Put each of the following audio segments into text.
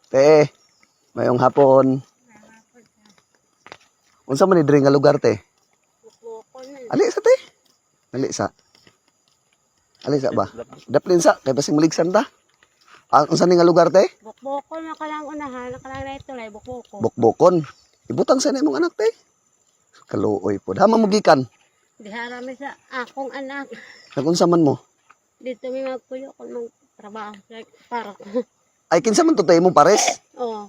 Te, mayong hapon. Unsa man ni diri nga lugar te? Ali sa te. Ali sa. Ali sa ba? Daplin sa kay basing maligsan ta. Unsa ni nga lugar te? Bukbukon na kalang unahan, nakalang na ito lay bukbukon. Bukbukon. Ibutang sa imong anak te. Kaluoy pod. Hama mo gikan. Dihara mi sa akong anak. Nagunsa man mo? Dito mi magpuyo kung magtrabaho para ko. Ay kinsa man to te mo pares? Oo,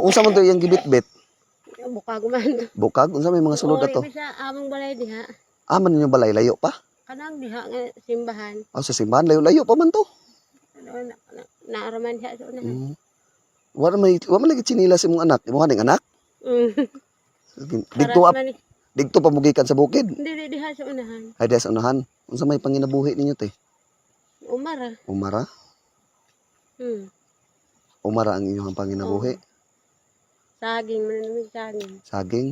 Unsa man to iyang gibitbit? bukag man. Bukag unsa may mga sulod ato? Mi sa among balay diha. Man ninyo balay layo pa? Kanang diha nga simbahan. Sa simbahan layo-layo pa man to. Ano naaraman siya sa unahan. Wala man lagi chinilas imong anak. Imong haning anak? Dito Para man Digto pa mugikan sa bukid. Hindi diha sa unahan. Ay des unahan. Unsa may panginabuhi ninyo te? Umara. Umara? Umara ang inyong panginabuhi. Saging man namin saging. Saging.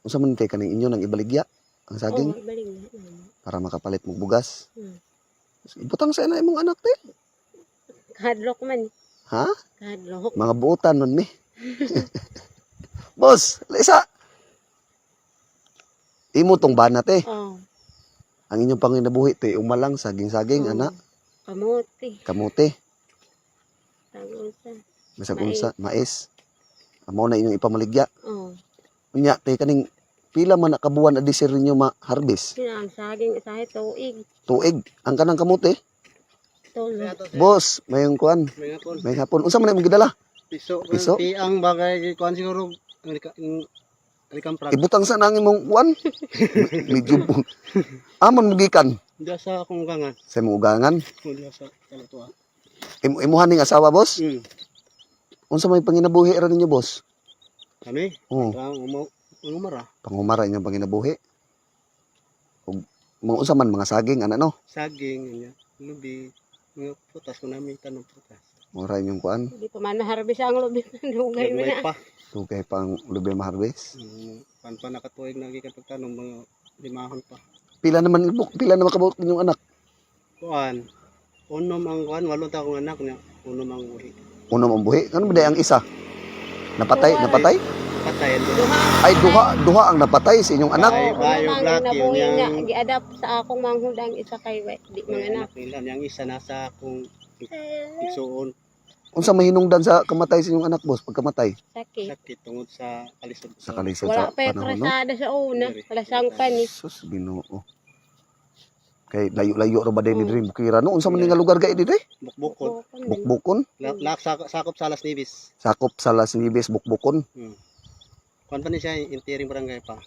Unsa man kay kaning inyo nang ibaligya ang saging Baling. para makapalit mo bugas. Hmm. Ibutang sa ina imong anak te. Kahadlok man. Ha? Kahadlok. Mga buutan nun mi. Boss, Lisa. Imo tong bana te. Oh. Ang inyong panginabuhi te umalang saging-saging ana. Kamote. Kamote. Tagunsa. Bisag unsa, mais. Amo na inyong ipamaligya. Oh. Unya te kaning pila man nakabuan adi sir ninyo ma-harvest? Ang saging isahe tuig. Tuig ang kanang kamote. Tulo. Boss, mayong kuan. May hapon. Unsa man imong gidala? Piso. Piso? Ang bagay kuan siguro alikang prag. Ibutang sa nang imong kuan. Medyo amon mugikan Diya sa akong ugangan. sa imong ugangan. Diya sa kalatuwa. Imuhan ning asawa, boss. Mm. Unsa may panginabuhi ra ninyo, boss? Kami? Oo. Umara. Pangumara inyong panginabuhi. Ug mga unsa man mga saging ana no? Saging, niya. Lubi. Mga putas ko namin tanong putas. Mura inyong kuan. Hindi pa man naharbis ang lubi. Dugay mo May na. pa. Tugay pang lubi ma-harvest. Pan pa nakatuig na gikan pagtanong mga limahon pa. Pila naman kabuok ninyong anak? Kuan. Unom ang kuan, walo ta akong anak niya. Unom ang buhi. Unom ang buhi. Ano ba ang isa? Napatay? Patay. Ay duha ang napatay sa inyong anak. Ay, bayo black yun nabuhi nga yang gi-adapt sa akong manghud ang isa kay di mga anak. nila. Yang isa nasa akong igsuon. Unsa mahinungdan sa kamatay sa inyong anak, boss? Pagkamatay Sakit. Sakit tungod sa kalisod. sa kalisod Wala sa pa panahon, no? krasada sa una. Lasang pa ni. Sus, Ginoo. Kay layo-layo ra ba din ni diri bukira no? Unsa man ni nga lugar gay diri? Bukbukon. Bukbukon. Sakop sa Las Nibis. Sakop sa Las Nieves, Bukbukon. Kuan pa ni siya, intiring barangay pa.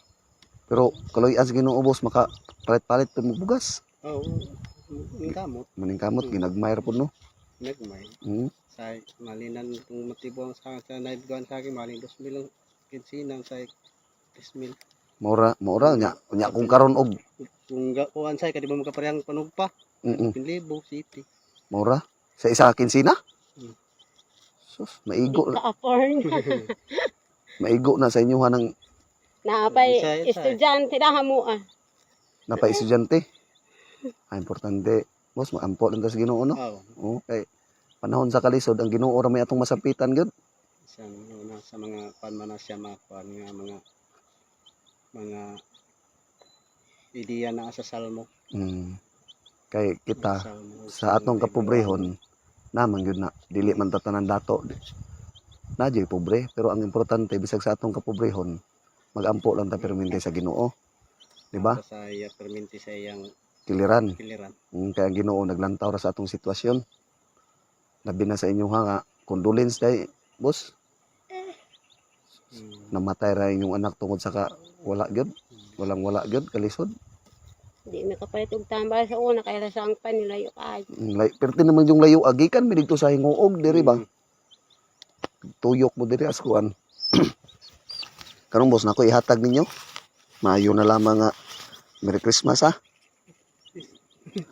Pero kaloy-an sa Ginoo, boss, maka palit-palit pa mo bugas. Oo. Yung kamot. Maningkamot ginagmay ra pud no. Nagmay. Sa malinan kung matibong sa naidguan sa akin, maling 2,000 ang kinsinan sa 3,000. Maura nya kung karon og Kung kuan sa, kadi ba makaparehang panugpa? 1,000 city. maura sa isa kinsina. Mm. Sus, maigo Ka-afford. maigo na sa inyo ng Naapay Isa. estudyante na mo napay estudyante. Importante, boss, maampo lang ta sa Ginoo no. Oo. Okay. Panahon sa kalisod ang Ginoo ra may atong masapitan gyud. Sa mga panmana siya mga mga ideya na sa salmo. Kay kita Salmo, sa atong kapobrehon naman gyud na dili man ta tanan dato. Nadyo pobre, pero ang importante bisag sa atong kapobrehon magampo lang ta permente sa Ginoo. Di ba? Sa iya perminti sa iyang Kiliran. kiliran. Kaya ang Ginoo naglantaw ra sa atong sitwasyon. Labi na sa inyo nga condolence day, boss. Namatay ra inyong anak tungod sa wala gyud. Wala gyud kalisod. Di makapalit og tambal sa una kay lasang pa nilayo kay. Perti naman yung layo agikan mi dito sa Hinguog diri ba? Tuyok mo diri as kuan. Karong boss nako ihatag ninyo. Maayo na lamang nga Merry Christmas ha.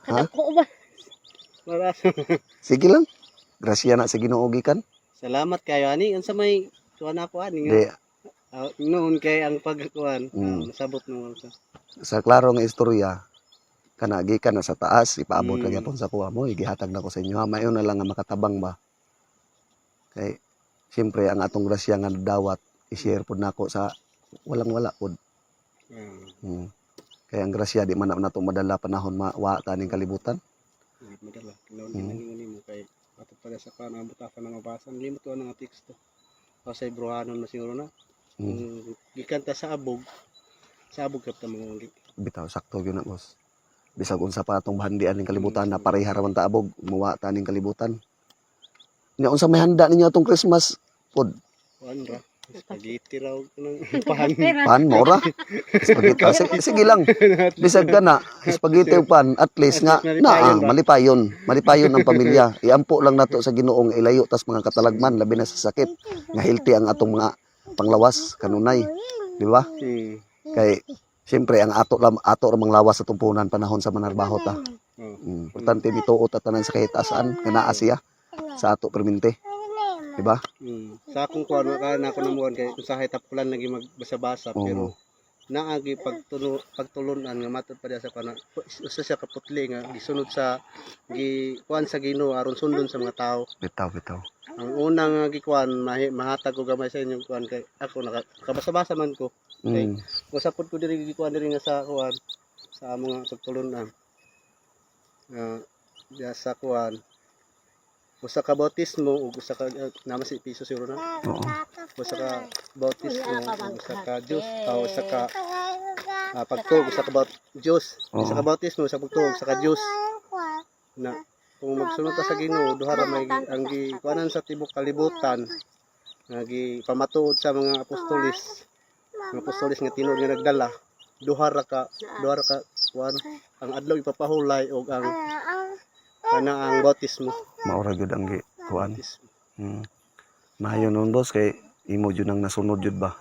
Ha? Ako ba? Maras. Sige lang. Grasya na sa Ginoo gikan. Salamat kayo ani unsa may kuan ako ani Di, noon kay ang pagkuan Mm. nasabot no sa sa klaro nga istorya, kanagi ka na sa taas, ipaabot ka Mm. gyapon sa kuha mo, igihatag na ko sa inyo ha, mayon na lang nga makatabang ba. Kay siyempre ang atong grasya nga dawat i-share pod nako sa walang wala pod. Hmm. Kaya ang grasya di man na nato madala panahon mawa ta ning kalibutan. Hindi madala. Kinaon Mm. ginangingon mo kay ato pa sa kan ang butasan ng mabasan limot to ang teksto. Kasi bruhanon na siguro na. Hmm. Gikan ta sa abog ka ta mga Bitaw sakto gyud na boss. Bisag unsa pa atong bahandian ning kalibutan na pareha ra man ta abog, muwa ta ning kalibutan. Nya unsa may handa ninyo atong Christmas pod? kuan ra. Spaghetti raw ng pan. Pan mo ra. Spaghetti. Sige lang. Bisag ka na, spaghetti ug pan, at least nga naa malipayon. Malipayon ang pamilya. Iampo lang nato sa Ginoong ilayo tas mga katalagman labi na sa sakit. Nga healthy ang atong mga panglawas kanunay. Di ba? Kay siyempre ang ato ramang lawas sa tumpunan panahon sa manarbaho ta. Importante bituot ta tanan sa kahitasan nga naa siya sa ato permente. Di ba? Sa akong kuan maka na ako namuan kay usahay tapulan lagi magbasa-basa pero naagi pagtulunan nga matod pa diha sa kana usa siya kaputli nga gisunod sa kuan sa Ginoo aron sundon sa mga tao. Bitaw. Ang unang gikuan mahatag ko gamay sa inyong kuan kay ako nakabasa-basa man ko. Mm. Usapod ko diri gikuan diri nga sa kuan sa mga pagtulunan. Diya sa kuan usa ka bautismo ug usa ka naman si piso siguro na. Oo. Usa ka bautismo, usa ka Diyos, usa ka pagtuog, usa ka Diyos, usa ka bautismo, usa ka pagtuog, usa ka Diyos. Na kung magsunod ta sa Ginoo, duha ra may ang gikuanan sa tibok kalibutan nga gipamatuod sa mga apostolis. Mga apostolis nga tinuod nga nagdala. Duha ra ka kuan ang adlaw ipapahulay og ang ang bautismo. Maura gyud ang kuan. Maayo nun boss kay imo jud ang nasunod jud ba.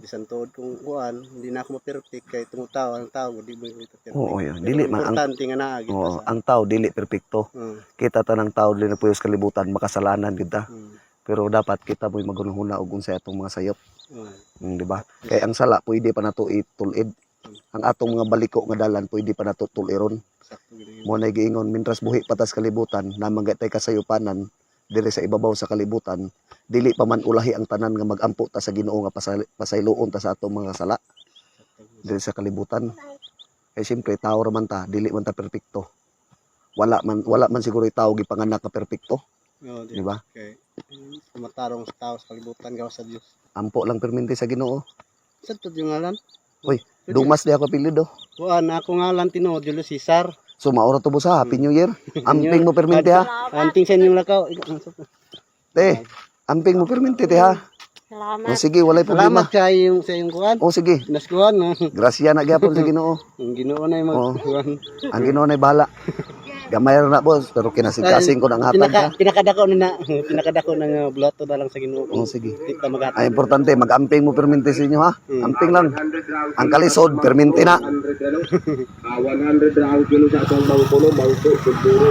Bisan tuod kung kuan, hindi na ako ma-perfect kay tungod tao ang tao di mo perfect. Oo, yun. Dili man ang importante nga naa gid oo, ang tao dili perpekto. Kita ta ng tao dili na puyos kalibutan makasalanan gid ta. Pero dapat kita mo'y magunahuna og unsay atong mga sayop. Di ba? Kay ang sala pwede pa nato itulid. Ang atong mga baliko nga dalan pwede pa nato tuliron. Mo na giingon mintras buhi patas kalibutan namang gatay kasayupanan diri sa ibabaw sa kalibutan dili pa man ulahi ang tanan nga magampo ta sa Ginoo nga pasayloon ta sa atong mga sala diri sa kalibutan. Kay siyempre tao ra man ta dili man ta perpekto. Wala man siguro tao gipanganak ka perpekto. Di ba? Okay. Matarong sa tao sa kalibutan gawas sa Dios. Ampo lang permente sa Ginoo. Sa tud yung ngalan? Uy, Dumas di ako apelyido. Kuan ako ngalan tinuod Julius Cesar. So maura to sa Happy New Year. Amping mo permente ha. Anting sa inyong lakaw. Te, amping mo permente te ha. Salamat. O sige, walay problema. Salamat sa iyong kuan. O sige, Naskuhan no. grasya na gyapon sa Ginoo. Ang Ginoo na yung Oo. magkuhan. Ang Ginoo na bahala. Gamay ra na boss, pero kinasing-kasing ko ng hatag ha. Pinakadako na bloto na lang sa Ginoo. O sige. Kita maghatag. Ay importante, mag-amping mo permente sa inyo ha. Amping lang. Ang kalisod, permente na. 100 ra ang kilo sa atong mangkulo, mangko, siguro.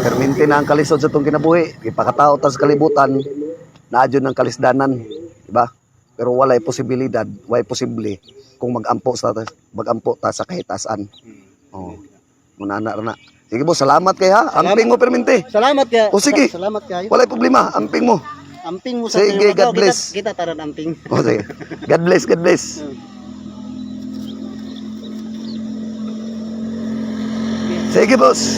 Permente na ang kalisod sa itong kinabuhi. Ipakatao ta sa kalibutan, naadyo ng kalisdanan. Diba? Pero walay posibilidad, walay posible kung mag-ampo ta sa kahitasan. Oh. Muna na. Sige boss, salamat kay ha. Amping mo permente. Salamat kay. O sige. Salamat kayo. Walay problema, amping mo. Amping mo sa Sige, inyong God lakaw. bless. Kita taran amping. O sige. God bless, God bless. Sige boss.